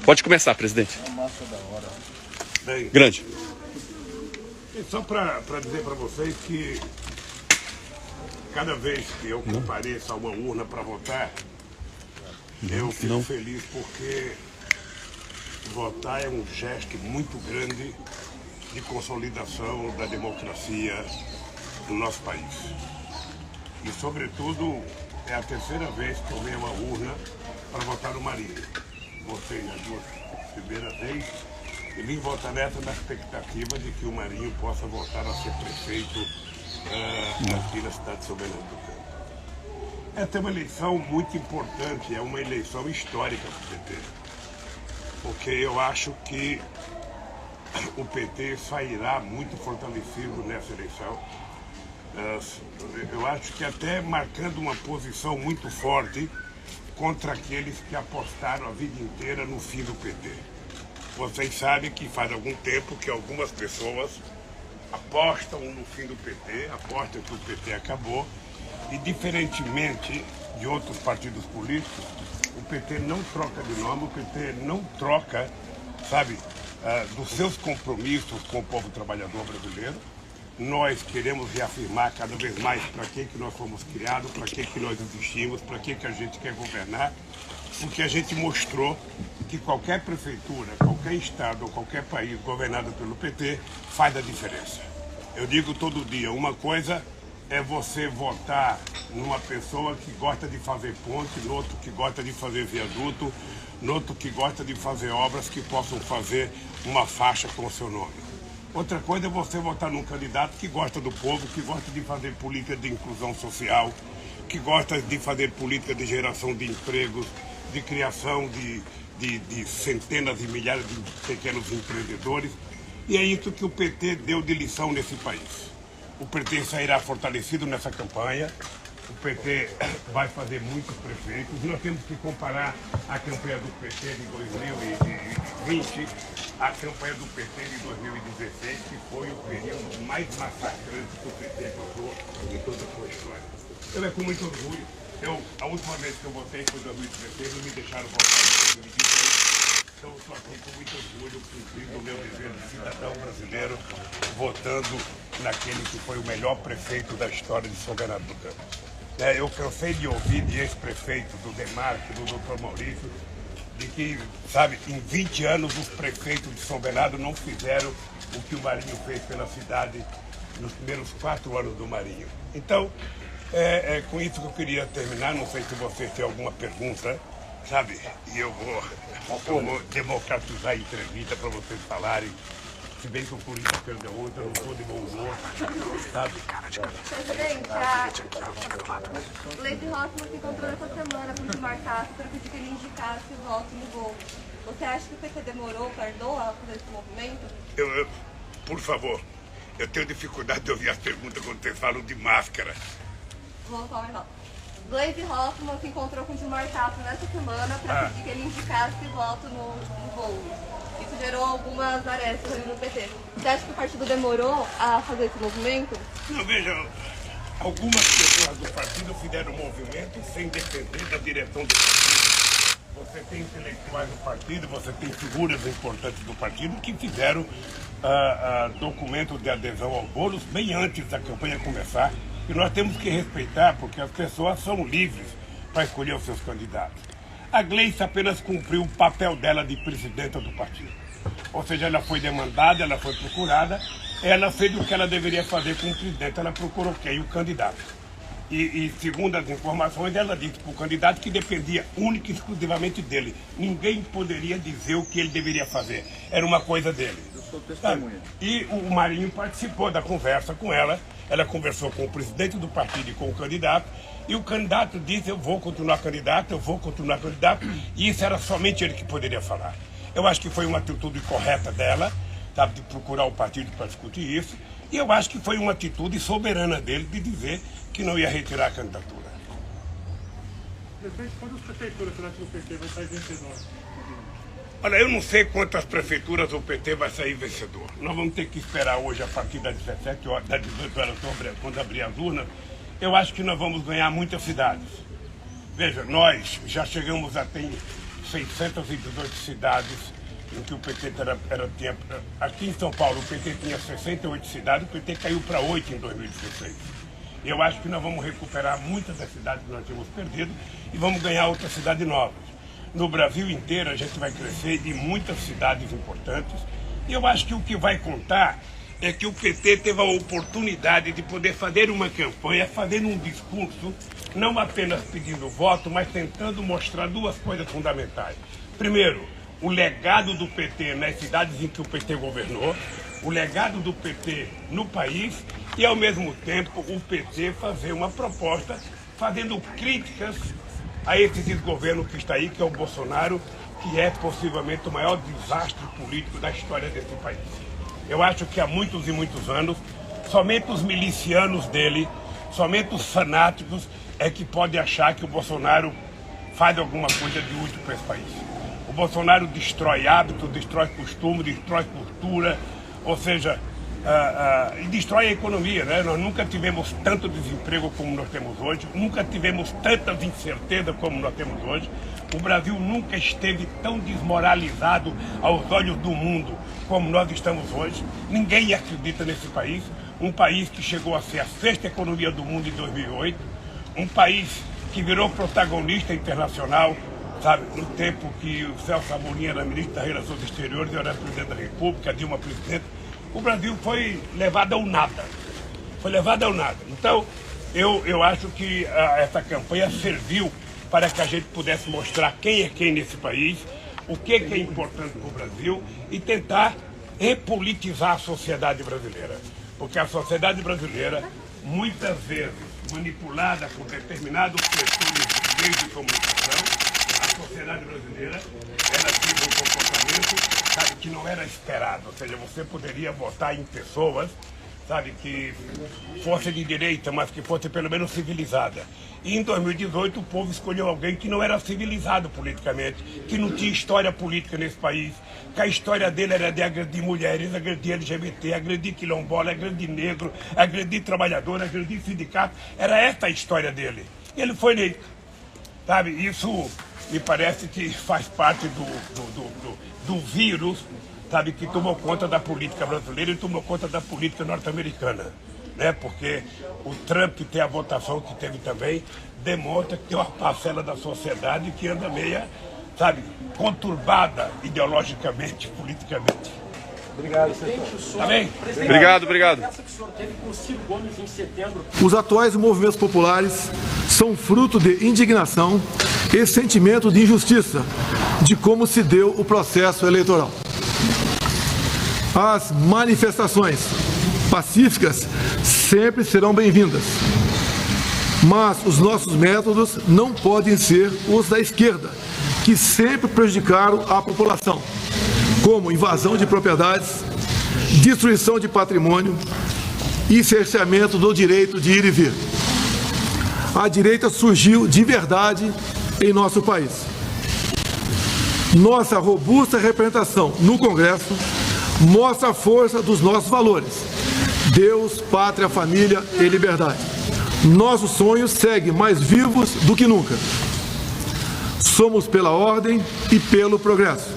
Pode começar, presidente. Massa da hora. Bem, Grande. só para dizer para vocês que cada vez que eu compareço a uma urna para votar, eu fico feliz porque votar é um gesto muito grande de consolidação da democracia no nosso país. E, sobretudo, é a terceira vez que eu venho a uma urna para votar no Marinho. Votei nas duas primeiras vezes e vim votar nessa na expectativa de que o Marinho possa voltar a ser prefeito aqui na cidade de São Bernardo do Campo. Essa é uma eleição muito importante, é uma eleição histórica para o PT. Porque eu acho que o PT sairá muito fortalecido nessa eleição. Eu acho que até marcando uma posição muito forte contra aqueles que apostaram a vida inteira no fim do PT. Vocês sabem que faz algum tempo que algumas pessoas apostam no fim do PT, apostam que o PT acabou, e diferentemente de outros partidos políticos, o PT não troca de nome, o PT não troca, sabe, dos seus compromissos com o povo trabalhador brasileiro. Nós queremos reafirmar cada vez mais para que nós fomos criados, para que nós existimos, para que a gente quer governar, porque a gente mostrou que qualquer prefeitura, qualquer estado ou qualquer país governado pelo PT faz a diferença. Eu digo todo dia, uma coisa é você votar numa pessoa que gosta de fazer ponte, no outro que gosta de fazer viaduto, no outro que gosta de fazer obras que possam fazer uma faixa com o seu nome. Outra coisa é você votar num candidato que gosta do povo, que gosta de fazer política de inclusão social, que gosta de fazer política de geração de empregos, de criação de centenas e milhares de pequenos empreendedores. E é isso que o PT deu de lição nesse país. O PT sairá fortalecido nessa campanha. O PT vai fazer muitos prefeitos. Nós temos que comparar a campanha do PT de 2020 à campanha do PT de 2016, que foi o período mais massacrante que o PT passou em toda a sua história. Eu é com muito orgulho. A última vez que eu votei foi em 2016, não me deixaram votar em 2016. Então eu estou aqui com muito orgulho, cumprindo o meu dever de cidadão brasileiro, votando naquele que foi o melhor prefeito da história de São Bernardo do Campo. Eu cansei de ouvir de ex-prefeitos, do Demarque, do Dr. Maurício, de que, sabe, em 20 anos os prefeitos de São Bernardo não fizeram o que o Marinho fez pela cidade nos primeiros 4 anos do Marinho. Então, é com isso que eu queria terminar. Não sei se vocês têm alguma pergunta, sabe? E eu vou democratizar a entrevista para vocês falarem. Se bem que o Corinthians perdeu ontem, eu não estou de bom humor, sabe? Presidente, a Gleisi Hoffmann se encontrou essa semana com o Gilmar Tasso para pedir que ele indicasse o voto no gol. Você acha que o PT demorou, perdoa a fazer esse movimento? Por favor, eu tenho dificuldade de ouvir as perguntas quando vocês falam de máscara. Vou falar mais alto. Gleisi Hoffmann se encontrou com o Gilmar Tasso nessa semana para pedir que ele indicasse o voto no gol. Isso gerou algumas arestas ali no PT. Você acha que o partido demorou a fazer esse movimento? Não, veja, algumas pessoas do partido fizeram movimento sem depender da direção do partido. Você tem intelectuais do partido, você tem figuras importantes do partido que fizeram documentos de adesão ao Boulos bem antes da campanha começar. E nós temos que respeitar, porque as pessoas são livres para escolher os seus candidatos. A Gleisi apenas cumpriu o papel dela de presidenta do partido. Ou seja, ela foi demandada, ela foi procurada, ela fez o que ela deveria fazer como presidente, ela procurou quem? O candidato. E segundo as informações, ela disse para o candidato que dependia única e exclusivamente dele. Ninguém poderia dizer o que ele deveria fazer. Era uma coisa dele. Eu sou testemunha. E o Marinho participou da conversa com ela. Ela conversou com o presidente do partido e com o candidato. E o candidato disse, eu vou continuar candidato, eu vou continuar candidato. E isso era somente ele que poderia falar. Eu acho que foi uma atitude correta dela, sabe, de procurar o partido para discutir isso. E eu acho que foi uma atitude soberana dele de dizer que não ia retirar a candidatura. Presidente, quantas prefeituras será que o PT vai sair vencedor? Olha, eu não sei quantas prefeituras o PT vai sair vencedor. Nós vamos ter que esperar hoje, a partir das 17 horas, das 18 horas, quando abrir as urnas. Eu acho que nós vamos ganhar muitas cidades. Veja, nós já chegamos a ter 618 cidades em que o PT tinha... Aqui em São Paulo, o PT tinha 68 cidades, o PT caiu para 8 em 2016. Eu acho que nós vamos recuperar muitas das cidades que nós tínhamos perdido e vamos ganhar outras cidades novas. No Brasil inteiro, a gente vai crescer em muitas cidades importantes. E eu acho que o que vai contar é que o PT teve a oportunidade de poder fazer uma campanha, fazer um discurso, não apenas pedindo voto, mas tentando mostrar duas coisas fundamentais. Primeiro, o legado do PT nas cidades em que o PT governou, o legado do PT no país e, ao mesmo tempo, o PT fazer uma proposta fazendo críticas a esse desgoverno que está aí, que é o Bolsonaro, que é possivelmente o maior desastre político da história desse país. Eu acho que há muitos e muitos anos, somente os milicianos dele, somente os fanáticos é que podem achar que o Bolsonaro faz alguma coisa de útil para esse país. O Bolsonaro destrói hábitos, destrói costumes, destrói cultura, ou seja, e destrói a economia, né? Nós nunca tivemos tanto desemprego como nós temos hoje, nunca tivemos tantas incertezas como nós temos hoje. O Brasil nunca esteve tão desmoralizado aos olhos do mundo como nós estamos hoje. Ninguém acredita nesse país. Um país que chegou a ser a 6ª economia do mundo em 2008. Um país que virou protagonista internacional, sabe, no tempo que o Celso Amorim era ministro das Relações Exteriores, eu era presidente da República, Dilma presidente. O Brasil foi levado ao nada. Foi levado ao nada. Então, eu acho que essa campanha serviu para que a gente pudesse mostrar quem é quem nesse país, o que é importante para o Brasil e tentar repolitizar a sociedade brasileira. Porque a sociedade brasileira, muitas vezes manipulada por determinados setores de meios de comunicação, a sociedade brasileira, ela teve um comportamento, sabe, que não era esperado. Ou seja, você poderia votar em pessoas, sabe, que fosse de direita, mas que fosse pelo menos civilizada. E em 2018 o povo escolheu alguém que não era civilizado politicamente, que não tinha história política nesse país, que a história dele era de agredir mulheres, agredir LGBT, agredir quilombola, agredir negro, agredir trabalhador, agredir sindicato. Era essa a história dele. E ele foi eleito. Sabe, isso me parece que faz parte do vírus, sabe, que tomou conta da política brasileira e tomou conta da política norte-americana. Né? Porque o Trump, que tem a votação que teve também, demonstra que tem uma parcela da sociedade que anda meia, sabe, conturbada ideologicamente, politicamente. Obrigado, senhor. Tá bem? Obrigado. Os atuais movimentos populares são fruto de indignação e sentimento de injustiça de como se deu o processo eleitoral. As manifestações pacíficas sempre serão bem-vindas, mas os nossos métodos não podem ser os da esquerda, que sempre prejudicaram a população, como invasão de propriedades, destruição de patrimônio e cerceamento do direito de ir e vir. A direita surgiu de verdade em nosso país. Nossa robusta representação no Congresso mostra a força dos nossos valores: Deus, pátria, família e liberdade. Nossos sonhos seguem mais vivos do que nunca. Somos pela ordem e pelo progresso.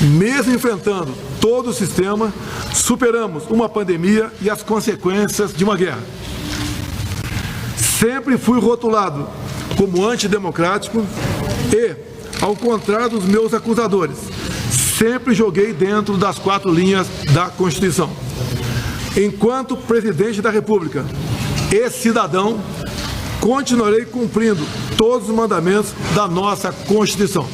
Mesmo enfrentando todo o sistema, superamos uma pandemia e as consequências de uma guerra. Sempre fui rotulado como antidemocrático e, ao contrário dos meus acusadores, sempre joguei dentro das 4 linhas da Constituição. Enquanto presidente da República e cidadão, continuarei cumprindo todos os mandamentos da nossa Constituição.